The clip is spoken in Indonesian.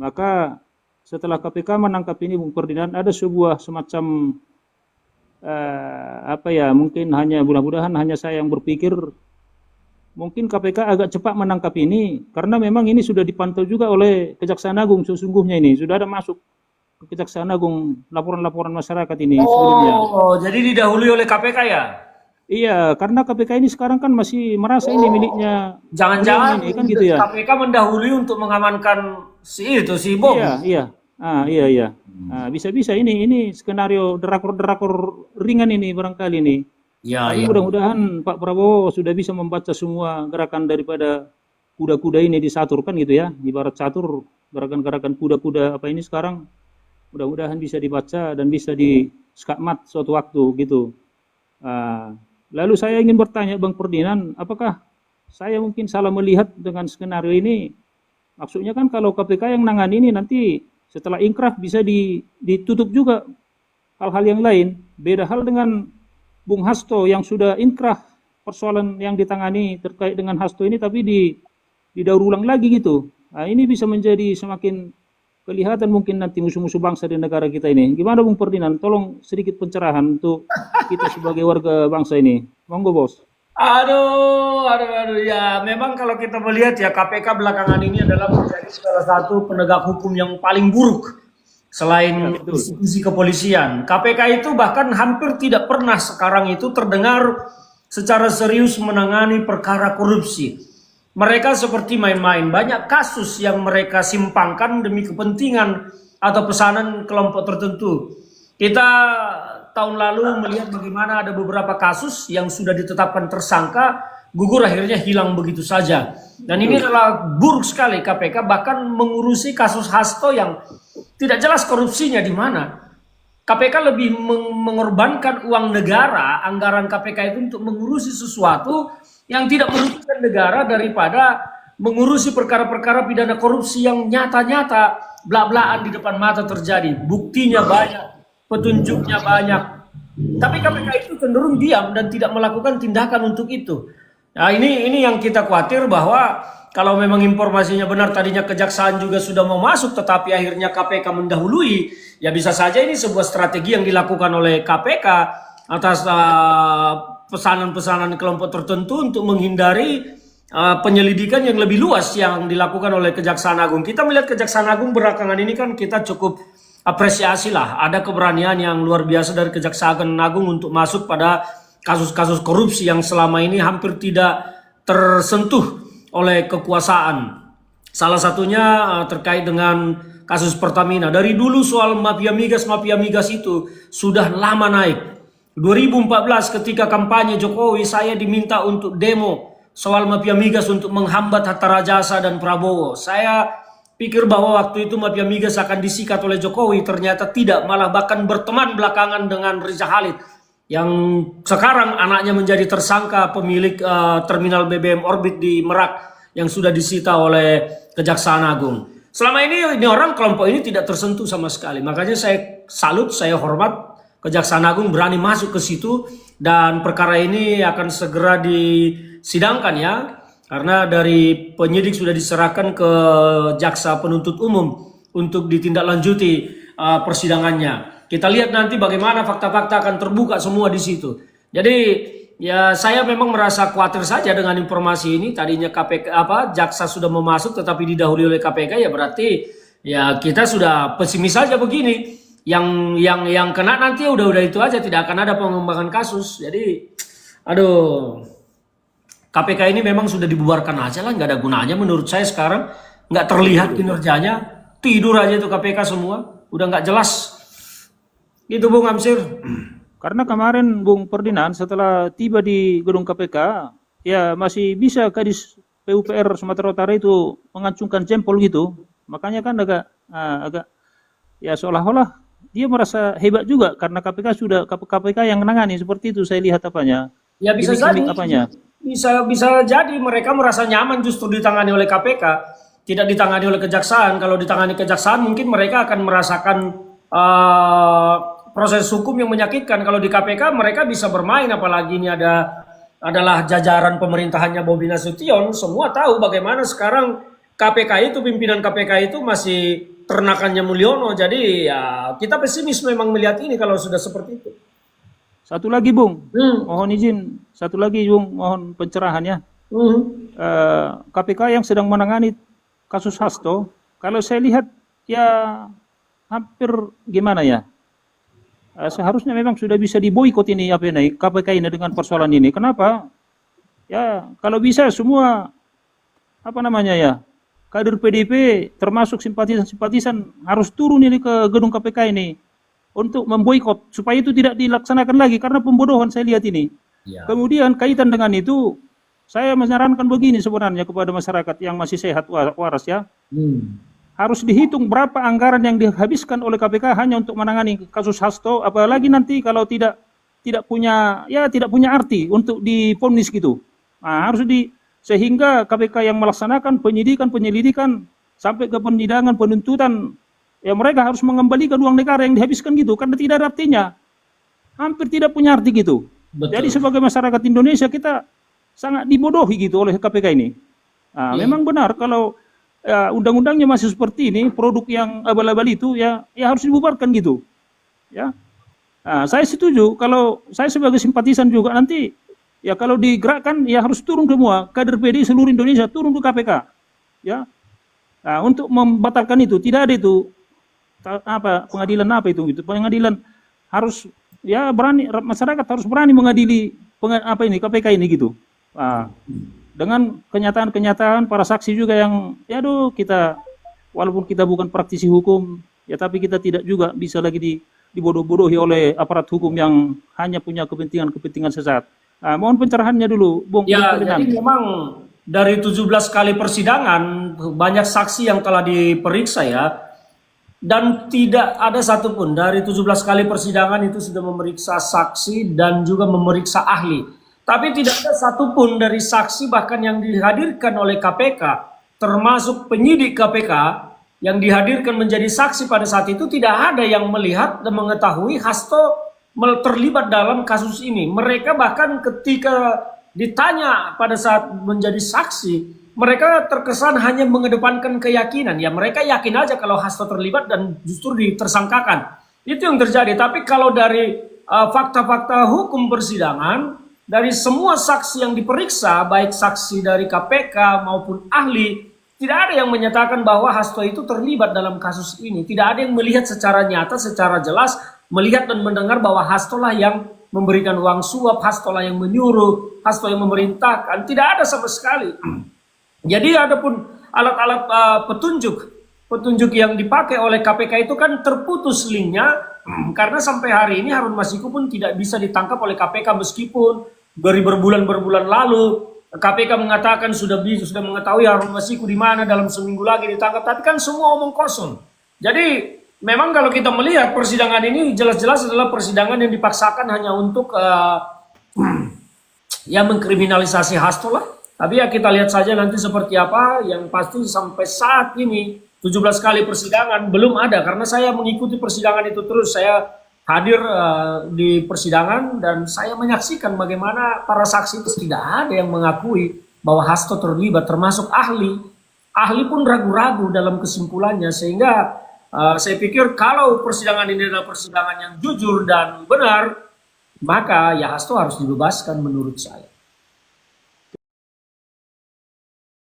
Maka setelah KPK menangkap ini Bung Ferdinand, ada sebuah semacam apa ya, mungkin hanya mudah-mudahan hanya saya yang berpikir mungkin KPK agak cepat menangkap ini karena memang ini sudah dipantau juga oleh Kejaksaan Agung, sesungguhnya ini sudah ada masuk ke Kejaksaan Agung laporan-laporan masyarakat ini sebelumnya. Oh, jadi didahului oleh KPK ya? Iya, karena KPK ini sekarang kan masih merasa ini miliknya beliau Jangan-jangan ini kan gitu ya. KPK mendahului untuk mengamankan si Bom. Iya, iya. Iya, iya. Bisa-bisa ini skenario drakor-drakor ringan ini barangkali ini. Ya, Tapi ya. mudah-mudahan Pak Prabowo sudah bisa membaca semua gerakan daripada kuda-kuda ini disatur kan gitu ya. Ibarat catur, gerakan-gerakan kuda-kuda apa ini sekarang mudah-mudahan bisa dibaca dan bisa di skakmat suatu waktu gitu. Ah, Lalu saya ingin bertanya Bang Ferdinand, apakah saya mungkin salah melihat dengan skenario ini? Maksudnya kan kalau KPK yang nangani ini nanti setelah inkrah bisa ditutup juga hal-hal yang lain. Beda hal dengan Bung Hasto yang sudah inkrah, persoalan yang ditangani terkait dengan Hasto ini tapi didaur ulang lagi gitu. Ini bisa menjadi semakin kelihatan mungkin nanti musuh-musuh bangsa di negara kita ini. Gimana Bung Ferdinand? Tolong sedikit pencerahan untuk kita sebagai warga bangsa ini. Monggo bos. Aduh, ya memang kalau kita melihat ya KPK belakangan ini adalah menjadi salah satu penegak hukum yang paling buruk Ya selain betul. institusi kepolisian. KPK itu bahkan hampir tidak pernah sekarang itu terdengar secara serius menangani perkara korupsi. Mereka seperti main-main, banyak kasus yang mereka simpangkan demi kepentingan atau pesanan kelompok tertentu. Kita tahun lalu melihat bagaimana ada beberapa kasus yang sudah ditetapkan tersangka, gugur akhirnya hilang begitu saja. Dan ini Betul. adalah buruk sekali KPK bahkan mengurusi kasus Hasto yang tidak jelas korupsinya di mana. KPK lebih mengorbankan uang negara, anggaran KPK itu untuk mengurusi sesuatu yang tidak merugikan negara daripada mengurusi perkara-perkara pidana korupsi yang nyata-nyata belak-belakan di depan mata terjadi. Buktinya banyak, petunjuknya banyak. Tapi KPK itu cenderung diam dan tidak melakukan tindakan untuk itu. Nah, ini yang kita khawatir bahwa kalau memang informasinya benar tadinya kejaksaan juga sudah mau masuk tetapi akhirnya KPK mendahului, ya bisa saja ini sebuah strategi yang dilakukan oleh KPK atas pesanan-pesanan kelompok tertentu untuk menghindari penyelidikan yang lebih luas yang dilakukan oleh Kejaksaan Agung. Kita melihat Kejaksaan Agung belakangan ini kan kita cukup apresiasi lah, ada keberanian yang luar biasa dari Kejaksaan Agung untuk masuk pada kasus-kasus korupsi yang selama ini hampir tidak tersentuh oleh kekuasaan. Salah satunya terkait dengan kasus Pertamina. Dari dulu soal mafia migas itu sudah lama naik. 2014 ketika kampanye Jokowi saya diminta untuk demo soal mafia migas untuk menghambat Hatta Rajasa dan Prabowo. Saya pikir bahwa waktu itu mafia migas akan disikat oleh Jokowi, ternyata tidak, malah bahkan berteman belakangan dengan Riza Khalid yang sekarang anaknya menjadi tersangka pemilik terminal BBM Orbit di Merak yang sudah disita oleh Kejaksaan Agung. Selama ini orang kelompok ini tidak tersentuh sama sekali. Makanya saya salut, saya hormat Kejaksaan Agung berani masuk ke situ dan perkara ini akan segera disidangkan ya. Karena dari penyidik sudah diserahkan ke jaksa penuntut umum untuk ditindaklanjuti persidangannya. Kita lihat nanti bagaimana fakta-fakta akan terbuka semua di situ. Jadi ya saya memang merasa khawatir saja dengan informasi ini. Tadinya KPK jaksa sudah mau masuk tetapi didahului oleh KPK, ya berarti ya kita sudah pesimis saja begini. Yang kena nanti udah itu aja, tidak akan ada pengembangan kasus. Jadi aduh, KPK ini memang sudah dibubarkan aja lah, nggak ada gunanya menurut saya sekarang, nggak terlihat kinerjanya, tidur aja itu KPK semua, udah nggak jelas. Itu Bung Amsir. Karena kemarin Bung Ferdinand setelah tiba di gedung KPK, ya masih bisa Kadis PUPR Sumatera Utara itu mengacungkan jempol gitu. Makanya kan agak ya seolah-olah dia merasa hebat juga karena KPK yang menangani seperti itu, saya lihat apanya. Ya bisa jadi, Gimik-gimik apanya. bisa jadi mereka merasa nyaman justru ditangani oleh KPK, tidak ditangani oleh kejaksaan. Kalau ditangani kejaksaan mungkin mereka akan merasakan proses hukum yang menyakitkan. Kalau di KPK mereka bisa bermain, apalagi ini adalah jajaran pemerintahannya Bobi Nasution. Semua tahu bagaimana sekarang KPK itu, pimpinan KPK itu masih ternakannya Mulyono. Jadi ya kita pesimis memang melihat ini kalau sudah seperti itu. Satu lagi Bung, Hmm. mohon izin, satu lagi Bung, mohon pencerahan ya. Hmm. KPK yang sedang menangani kasus Hasto, kalau saya lihat ya hampir gimana ya, seharusnya memang sudah bisa diboikot ini apa ini KPK ini dengan persoalan ini. Kenapa? Ya kalau bisa semua apa namanya ya, kader PDIP termasuk simpatisan-simpatisan harus turun ini ke gedung KPK ini untuk memboikot supaya itu tidak dilaksanakan lagi karena pembodohan saya lihat ini. Ya. Kemudian kaitan dengan itu saya menyarankan begini sebenarnya kepada masyarakat yang masih sehat waras ya. Hmm. Harus dihitung berapa anggaran yang dihabiskan oleh KPK hanya untuk menangani kasus Hasto, apalagi nanti kalau tidak punya arti untuk divonis gitu. Nah, harus sehingga KPK yang melaksanakan penyelidikan sampai ke penyidangan, penuntutan, ya mereka harus mengembalikan uang negara yang dihabiskan gitu karena tidak ada artinya. Hampir tidak punya arti gitu. Betul. Jadi sebagai masyarakat Indonesia kita sangat dibodohi gitu oleh KPK ini. Nah, memang benar kalau undang-undangnya masih seperti ini, produk yang abal-abal itu ya harus dibubarkan gitu. Ya. Nah, saya setuju kalau saya sebagai simpatisan juga nanti ya kalau digerakkan ya harus turun semua kader PD seluruh Indonesia turun ke KPK. Ya. Nah, untuk membatalkan itu tidak ada itu pengadilan apa itu gitu. Pengadilan harus ya berani, masyarakat harus berani mengadili KPK ini gitu. Nah, dengan kenyataan-kenyataan para saksi juga yang ya kita walaupun kita bukan praktisi hukum ya tapi kita tidak juga bisa lagi dibodoh-bodohi oleh aparat hukum yang hanya punya kepentingan sesat. Nah, mohon pencerahannya dulu, Bung. Ya, jadi memang dari 17 kali persidangan banyak saksi yang telah diperiksa ya. Dan tidak ada satupun dari 17 kali persidangan itu sudah memeriksa saksi dan juga memeriksa ahli. Tapi tidak ada satupun dari saksi bahkan yang dihadirkan oleh KPK, termasuk penyidik KPK yang dihadirkan menjadi saksi pada saat itu tidak ada yang melihat dan mengetahui Hasto terlibat dalam kasus ini. Mereka bahkan ketika ditanya pada saat menjadi saksi, mereka terkesan hanya mengedepankan keyakinan. Ya mereka yakin aja kalau Hasto terlibat dan justru ditersangkakan. Itu yang terjadi. Tapi kalau dari fakta-fakta hukum persidangan, dari semua saksi yang diperiksa, baik saksi dari KPK maupun ahli, tidak ada yang menyatakan bahwa Hasto itu terlibat dalam kasus ini. Tidak ada yang melihat secara nyata, secara jelas, melihat dan mendengar bahwa Hasto lah yang memberikan uang suap, Hasto lah yang menyuruh, Hasto yang memerintahkan. Tidak ada sama sekali. Jadi adapun alat-alat petunjuk yang dipakai oleh KPK itu kan terputus linknya karena sampai hari ini Harun Masiku pun tidak bisa ditangkap oleh KPK meskipun dari berbulan-berbulan lalu KPK mengatakan sudah mengetahui Harun Masiku di mana dalam seminggu lagi ditangkap, tapi kan semua omong kosong. Jadi memang kalau kita melihat persidangan ini jelas-jelas adalah persidangan yang dipaksakan hanya untuk ya mengkriminalisasi Hasto lah. Tapi ya kita lihat saja nanti seperti apa. Yang pasti sampai saat ini 17 kali persidangan belum ada, karena saya mengikuti persidangan itu terus. Saya hadir di persidangan dan saya menyaksikan bagaimana para saksi itu tidak ada yang mengakui bahwa Hasto terlibat, termasuk ahli. Ahli pun ragu-ragu dalam kesimpulannya, sehingga saya pikir kalau persidangan ini adalah persidangan yang jujur dan benar, maka ya Hasto harus dibebaskan menurut saya.